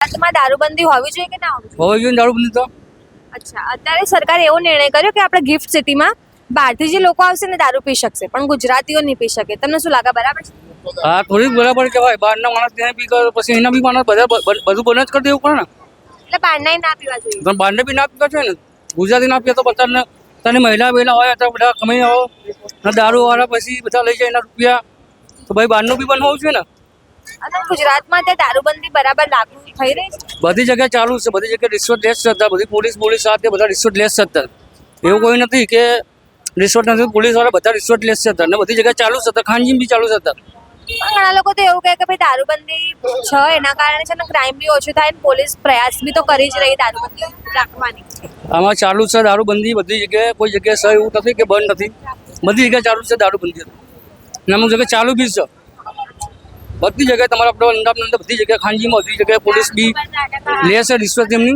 ગુજરાતમાં દારૂબંધી હોવી જોઈએ કે ના હોવી જોઈએ? હોવી જોઈએ ને દારૂબંધી તો. અચ્છા, અત્યારે સરકારે એવો નિર્ણય કર્યો કે આપણે ગિફ્ટ સિટીમાં બહારથી જે લોકો આવશે ને દારૂ પી શકશે, પણ ગુજરાતીઓ નહીં પી શકે. તમને શું લાગે, બરાબર છે? હા, થોડીક બરાબર કહેવાય. બહારના માણસ ત્યાં બી કરે પછી એના બી માણસ બધા બધું બંધ જ કરી દેવું પડે ને. એટલે બહારના ના પીવા જોઈએ. પણ બહારને બી ના પીવા છે ને. ગુજરાતી ના પીએ તો બધાને તને મહિલા બહેલા હોય તો બધા કમાઈ આવો ને દારૂ વાળા પછી બધા લઈ જાય એના રૂપિયા. તો ભાઈ બહારનું બી બંધ હોવું જોઈએ ને. અને ગુજરાતમાં તે દારૂબંધી બરાબર લાગુ થઈ રહી છે? બધી જગ્યાએ ચાલુ છે, બધી જગ્યાએ રિશ્વત લેસ છે અત્યારે. બધી પોલીસ સાથે બધા રિશ્વત લેસ છે અત્યારે. એવું કોઈ નથી કે રિશ્વત નથી, પોલીસ વાળા બધા રિશ્વત લેસ છે અત્યારે. ને બધી જગ્યાએ ચાલુ છે અત્યારે, ખાનગી બી ચાલુ છે અત્યારે. પણ ઘણા લોકો તો એવું કહે કે ભાઈ દારૂબંધી છે એના કારણે છે ને ક્રાઇમ બી ઓછું થાય ને પોલીસ પ્રયાસ બી તો કરી જ રહી દારૂબંધી રાખવાની. આમાં ચાલુ છે દારૂબંધી બધી જગ્યાએ. કોઈ જગ્યાએ સહ એવું નથી કે બંધ નથી, બધી જગ્યાએ ચાલુ છે દારૂબંધી. અને અમુક જગ્યાએ ચાલુ બી છે. બધી જગ્યાએ તમારા આપણે અમદાવાદની અંદર બધી જગ્યાએ ખાનગીમાં બધી જગ્યાએ પોલીસ બી લે છે રિશ્વત એમની.